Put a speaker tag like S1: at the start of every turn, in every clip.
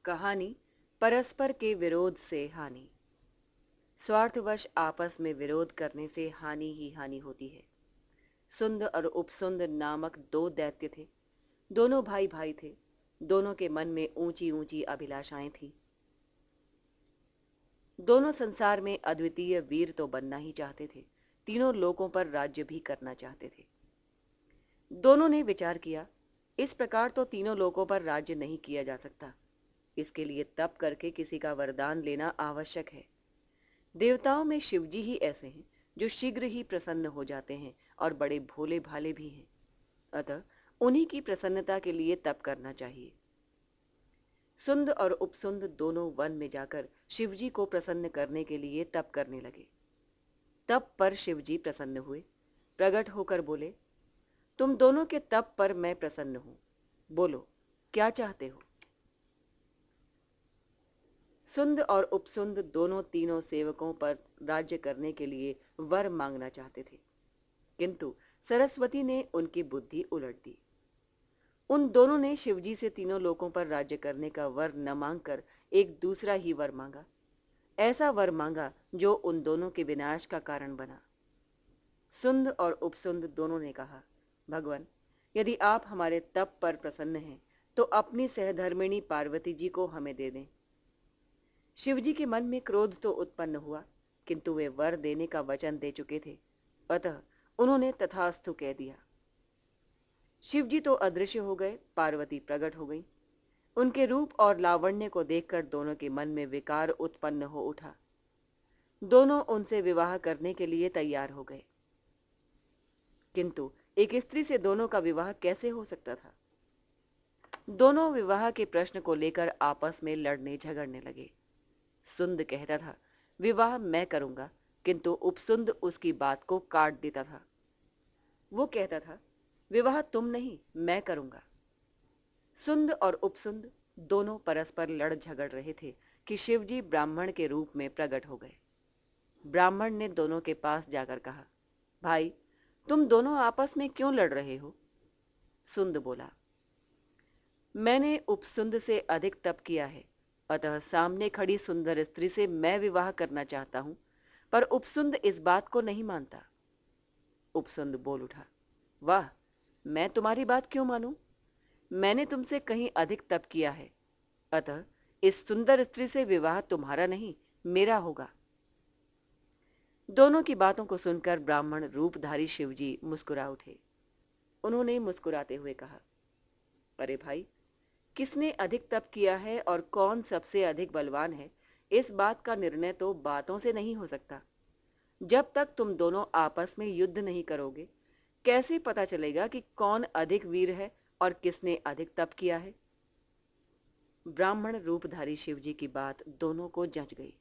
S1: कहानी परस्पर के विरोध से हानि। स्वार्थवश आपस में विरोध करने से हानि ही हानि होती है। सुंद और उपसुंद नामक दो दैत्य थे। दोनों भाई भाई थे। दोनों के मन में ऊंची ऊंची अभिलाषाएं थीं। दोनों संसार में अद्वितीय वीर तो बनना ही चाहते थे, तीनों लोकों पर राज्य भी करना चाहते थे। दोनों ने विचार किया, इस प्रकार तो तीनों लोकों पर राज्य नहीं किया जा सकता। इसके लिए तप करके किसी का वरदान लेना आवश्यक है। देवताओं में शिवजी ही ऐसे हैं जो शीघ्र ही प्रसन्न हो जाते हैं और बड़े भोले भाले भी हैं। अतः उन्हीं की प्रसन्नता के लिए तप करना चाहिए। सुंद और उपसुंद दोनों वन में जाकर शिवजी को प्रसन्न करने के लिए तप करने लगे। तप पर शिवजी प्रसन्न हुए। प्रकट होकर बोले, तुम दोनों के तप पर मैं प्रसन्न हूं। बोलो, क्या चाहते हो? सुंद और उपसुंद दोनों तीनों सेवकों पर राज्य करने के लिए वर मांगना चाहते थे, किंतु सरस्वती ने उनकी बुद्धि उलट दी। उन दोनों ने शिवजी से तीनों लोकों पर राज्य करने का वर न मांगकर एक दूसरा ही वर मांगा। ऐसा वर मांगा जो उन दोनों के विनाश का कारण बना। सुंद और उपसुंद दोनों ने कहा, भगवान, यदि आप हमारे तप पर प्रसन्न हैं तो अपनी सहधर्मिणी पार्वती जी को हमें दे दें। शिवजी के मन में क्रोध तो उत्पन्न हुआ, किंतु वे वर देने का वचन दे चुके थे, अतः उन्होंने तथास्तु कह दिया। शिवजी तो अदृश्य हो गए, पार्वती प्रकट हो गई। उनके रूप और लावण्य को देखकर दोनों के मन में विकार उत्पन्न हो उठा। दोनों उनसे विवाह करने के लिए तैयार हो गए, किंतु एक स्त्री से दोनों का विवाह कैसे हो सकता था? दोनों विवाह के प्रश्न को लेकर आपस में लड़ने झगड़ने लगे। सुंद कहता था, विवाह मैं करूंगा, किंतु उपसुंद उसकी बात को काट देता था। वो कहता था, विवाह तुम नहीं, मैं करूंगा। सुंद और उपसुंद दोनों परस्पर लड़ झगड़ रहे थे कि शिवजी ब्राह्मण के रूप में प्रकट हो गए। ब्राह्मण ने दोनों के पास जाकर कहा, भाई, तुम दोनों आपस में क्यों लड़ रहे हो? सुंद बोला, मैंने उपसुंद से अधिक तप किया है, अतः सामने खड़ी सुंदर स्त्री से मैं विवाह करना चाहता हूं, पर उपसुंद इस बात को नहीं मानता। उपसुंद बोल उठा, वाह, मैं तुम्हारी बात क्यों मानूं? मैंने तुमसे कहीं अधिक तप किया है, अतः इस सुंदर स्त्री से विवाह तुम्हारा नहीं, मेरा होगा। दोनों की बातों को सुनकर ब्राह्मण रूपधारी शिवजी मुस्कुरा उठे। उन्होंने मुस्कुराते हुए कहा, अरे भाई, किसने अधिक तप किया है और कौन सबसे अधिक बलवान है, इस बात का निर्णय तो बातों से नहीं हो सकता। जब तक तुम दोनों आपस में युद्ध नहीं करोगे, कैसे पता चलेगा कि कौन अधिक वीर है और किसने अधिक तप किया है? ब्राह्मण रूपधारी शिवजी की बात दोनों को जंच गई।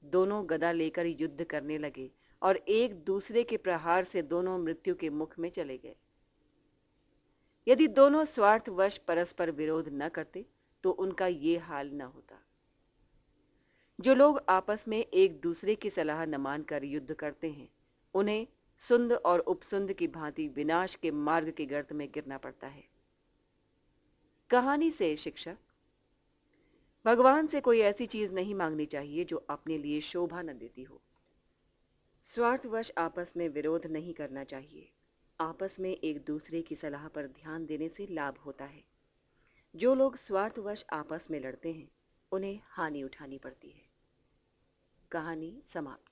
S1: दोनों गदा लेकर युद्ध करने लगे और एक दूसरे के प्रहार से दोनों मृत्यु के मुख में चले गए। यदि दोनों स्वार्थवश परस्पर विरोध न करते तो उनका ये हाल न होता। जो लोग आपस में एक दूसरे की सलाह न मानकर युद्ध करते हैं, उन्हें सुंद और उपसुंद की भांति विनाश के मार्ग के गर्त में गिरना पड़ता है। कहानी से शिक्षा, भगवान से कोई ऐसी चीज नहीं मांगनी चाहिए जो अपने लिए शोभा न देती हो। स्वार्थवश आपस में विरोध नहीं करना चाहिए। आपस में एक दूसरे की सलाह पर ध्यान देने से लाभ होता है। जो लोग स्वार्थवश आपस में लड़ते हैं, उन्हें हानि उठानी पड़ती है। कहानी समाप्त।